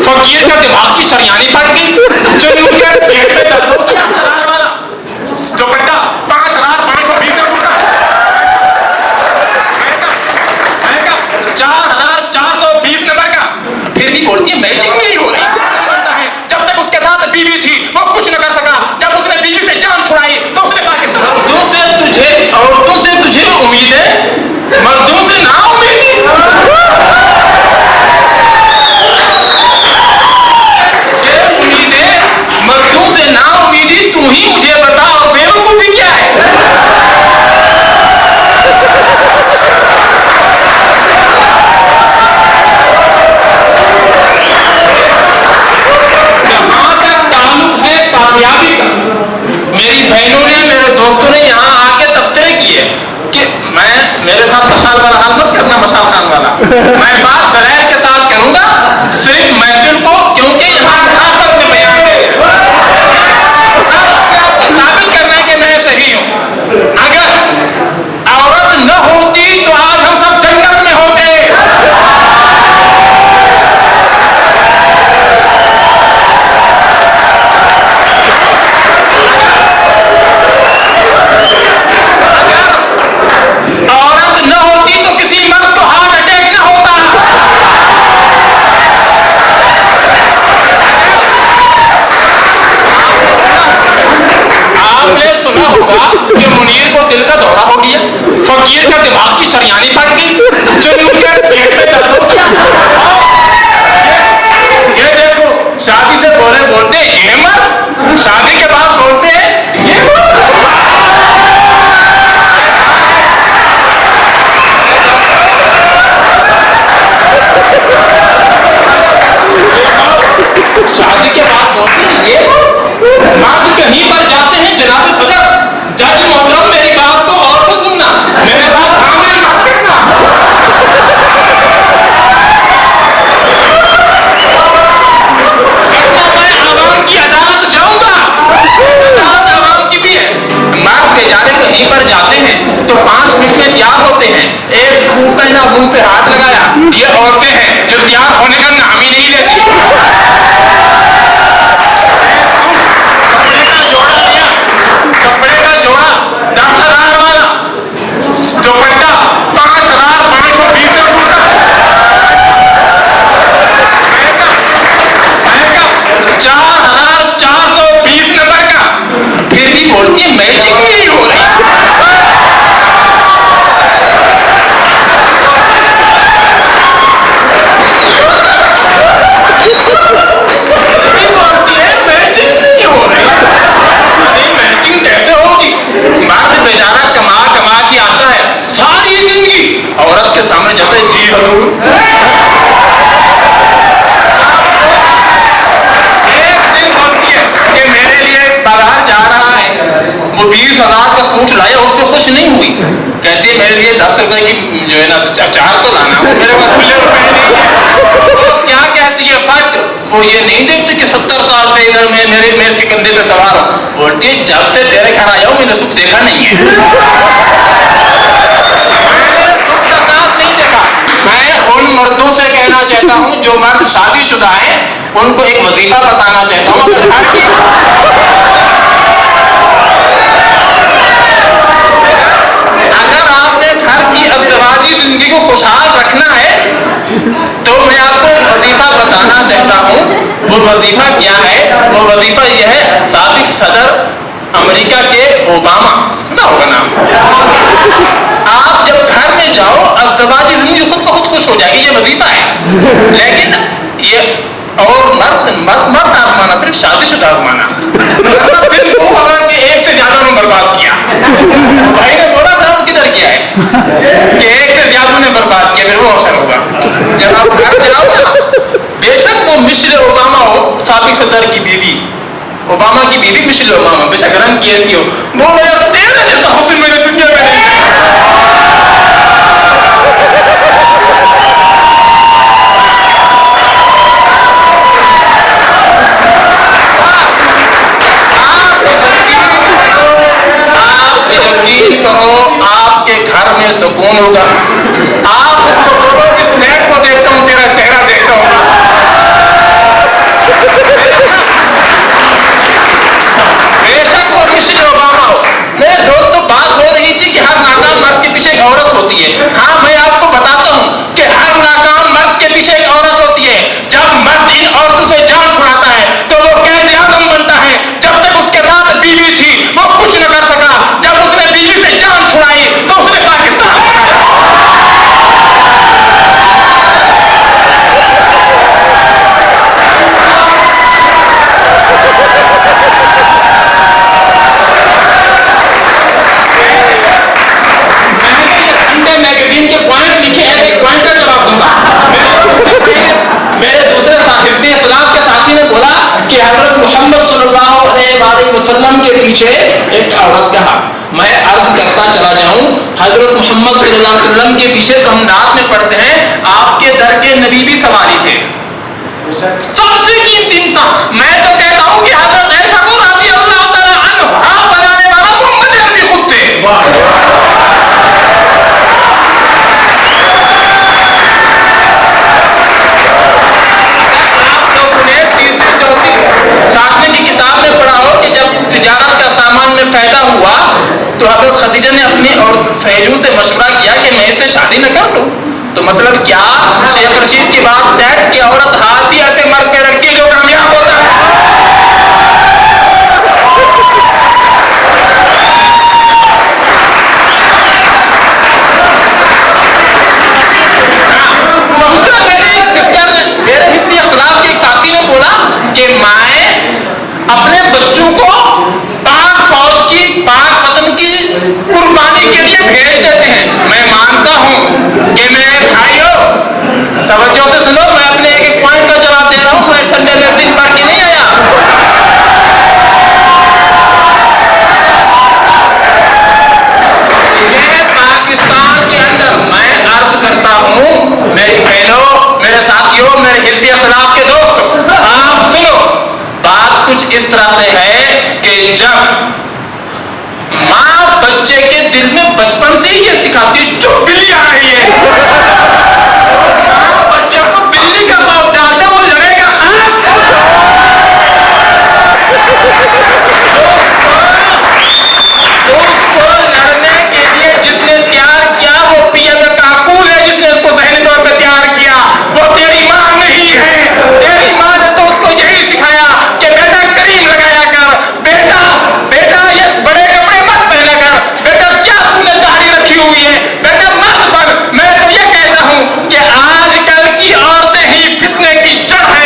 फकीर का दिमाग की सरियानी फट गई, जुनून के पेट में दर्द हो गया। सलार वाला दुपट्टा 5,520 रुपये का, 4,420 नंबर का। फिर भी बोलती है मैचिंग नहीं हो रही। जब तक उसके साथ बीवी थी वो कुछ न कर सका, जब उसने बीवी से जान छुड़ाई तो उसने पाकिस्तान। औरतों से तुझे उम्मीद है, मर्दों से ना उम्मीद। मर्दों से ना उम्मीदी, तू ही मुझे बता और बेवकूफी क्या है? जहां तक ताल्लुक है कामयाबी का, मेरी बहनों ने, मेरे दोस्तों ने यहाँ आके तबसरे किए कि मेरे साथ मशाल वाला हाल मत करना, मशाल खान वाला। मैं बात दलाइल के साथ करूंगा, सिर्फ महफिल को, क्योंकि यहाँ खास अपने बयान दे साबित करना है कि मैं सही हूं। अगर औरत न होती तो आज हम सब जन्नत में होते। औरत न होती तो किसी मर्द को हार्ट अटैक न होता। आपने सुना होगा कि मुनीर को दिल का दौरा हो गया, फकीर का दिमाग की सरियानी फट गई, जुनून के पेट में दर्द हो गया। ये देखो, शादी से पहले बोलते हैं ये मत, शादी के बाद बोलते हैं ये मत। शादी के बाद बोलते हैं ये मर्द कहीं पर जाते हैं जनाब सदर, जज मोहतरम मेरी बात को और को सुनना, मेरे साथ धांधली मत करना। मैं आवाम की अदालत जाऊंगा, अदालत आवाम की भी है। मर्द बेचारे कहीं पर जाते हैं तो 5 मिनट में तैयार होते हैं, एक सूट पहना, मुंह पे हाथ लगाया। ये औरतें हैं जो तैयार होने का नाम ही नहीं लेती। कपड़े का जोड़ा 10,000 वाला, दुपट्टा 5,520 रुपये का, 4,420 नंबर का। फिर भी बोलती है मैचिंग नहीं हो रही। बेचारा कमा कमा के आता है सारी जिंदगी, औरत के सामने जाता है जी हलो। एक दिन बोलती है कि मेरे लिए बाजार जा रहा है, वो 20,000 का सूट लाया, उस पर खुश नहीं हुई। कहती है मेरे लिए 10 रुपए की जो है ना अचार तो लाना, मेरे पास खुले रुपए नहीं है। तो क्या कहती है फट, वो ये नहीं देखते कि 70 साल से इधर में मेरे मेज के कंधे पे सवार हो। बोलती है जब से तेरे घर आया हूं मैंने सुख देखा नहीं है। मैंने सुख का साथ नहीं देखा। मैं उन मर्दों से कहना चाहता हूं जो मर्द शादीशुदा हैं, उनको एक वजीफा बताना चाहता हूं। अगर आपने घर की अज़दवाजी जिंदगी को खुशहाल रखना है तो मैं आपको वजीफा बताना चाहता हूँ। वो वजीफा क्या है? वो वजीफा यह है, साबिक सदर अमेरिका के ओबामा, सुना होगा नाम। आप जब घर में जाओ अज़दवाजी जिंदगी खुद ब खुद खुश हो जाएगी, ये वजीफा है। लेकिन ये और मर्द आजमाना, सिर्फ शादीशुदा आजमाना। फिर वो होगा कि एक से ज्यादा में बर्बाद किया। भाई ने बोला था किधर किया है कि एक से ज्यादा ने बर्बाद किया, फिर वो अवसर होगा। जब आप घर जाओ ना, बेशक वो मिशेल ओबामा हो, साबिक सदर की बीवी, ओबामा की बीवी मिशेल ओबामा, बेशक रंग की ऐसी हो, वो मेरा तेरे जैसा हुस्न मेरी दुनिया में नहीं है। सुकून होगा। आप उसको बोलो इस नेट को देखता हूं, तेरा चेहरा देखता हूं। वसल्लम के पीछे एक औरत का हाथ। मैं अर्ज करता चला जाऊं, हजरत मोहम्मद सल्लल्लाहु अलैहि वसल्लम के पीछे तो हम रात में पढ़ते हैं, आपके दर के नबी भी सवारी थे, सबसे कीमती इंसान। मैं तो कहता हूं कि हजरत ऐशा को रज़ी अल्लाह तआला अन्हा बनाने वाला मोहम्मद अरबी खुद थे। पैदा हुआ तो हज़रत खदीजा ने अपनी और सहेलियों से मशवरा किया कि मैं इससे शादी न कर लूं। तो मतलब क्या शेख रशीद की बात सेट की औरत हाथ ही ऐसे मर के रखी जो कामयाब होता है। दूसरा मेरे एक सिस्टर ने, मेरे हिफ्ज़ अखलाक के एक साथी ने बोला कि माए अपने बच्चों को पाक फौज की, पाक वतन की कुर्बानी के लिए भेज देते हैं। मैं मानता हूं कि मेरे भाइयों तवज्जो से सुनो, मैं अपने एक एक पॉइंट का जवाब दे रहा हूं, मैं संडे में दिन पढ़ के नहीं आया। ये पाकिस्तान के अंदर मैं अर्ज करता हूं, मेरी बहनों, मेरे साथियों, मेरे हिफ्ज़ अखलाक के दोस्त, आप सुनो, बात कुछ इस तरह से है कि जब माँ बच्चे के दिल में बचपन से ही ये सिखाती है, जो बिल्ली आ रही है, माँ बच्चे को बिल्ली का खौफ डालते वो लड़ेगा। उसको लड़ने के लिए जिसने तैयार किया वो पीएम काकूल है, जिसने उसको ज़हनी तौर पर तैयार किया वो तेरी माँ नहीं है। तेरी माँ ने तो उसको यही सिखाया कि बेटा क्रीम लगाया कर, बेटा बेटा ये बड़े कपड़े मत पहना कर, बेटा क्या तुमने दाढ़ी रखी हुई है, बेटा मत बन। मैं तो ये कहता हूं कि आजकल की औरतें ही फितने की जड़ है।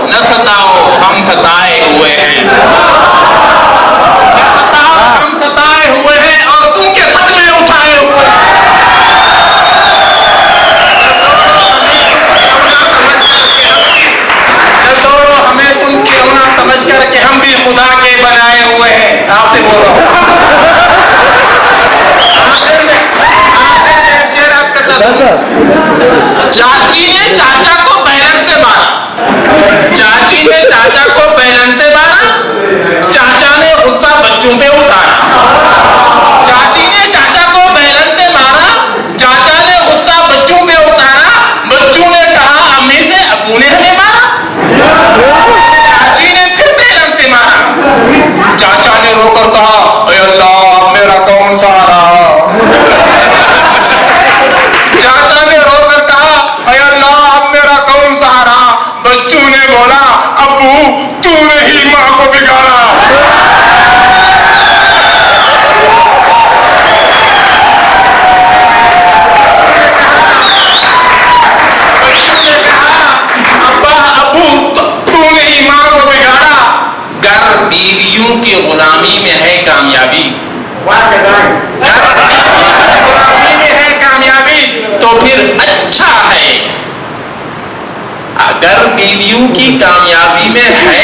न सताओ, हम सताए हुए हैं। न सताओ, हम सताए हुए हैं और तुम के सदमे उठाए हुए हैं। तोड़ो हमें तुम खिलौना समझ कर के हम भी खुदा के बनाए हुए हैं। आपसे बोलो, शेर आप करता था, चाची ने चाचा को बैलन से मारा, चाची ने चाचा को बैलन से मारा, चाचा ने गुस्सा बच्चों पे उतारा। चाची ने चाचा को बैलन से मारा, चाचा ने गुस्सा बच्चों पे उतारा, बच्चों ने कहा अम्मी से अब्बू ने हमें मारा। चाची ने फिर बैलन से मारा, चाचा ने रोकर कहा ऐ अल्लाह मेरा कौन सहारा। चाचा ने रोकर कहा ऐ अल्लाह मेरा कौन सहारा। बच्चों ने बोला अब्बू तूने ही माँ को बिगाड़ा। बच्चों ने कहा अब्बा अब्बू तूने ही माँ को बिगाड़ा। घर बीवियों की गुलामी में है कामयाबी, गुलामी में है कामयाबी। तो फिर अच्छा है, अगर बीवियों की कामयाबी में है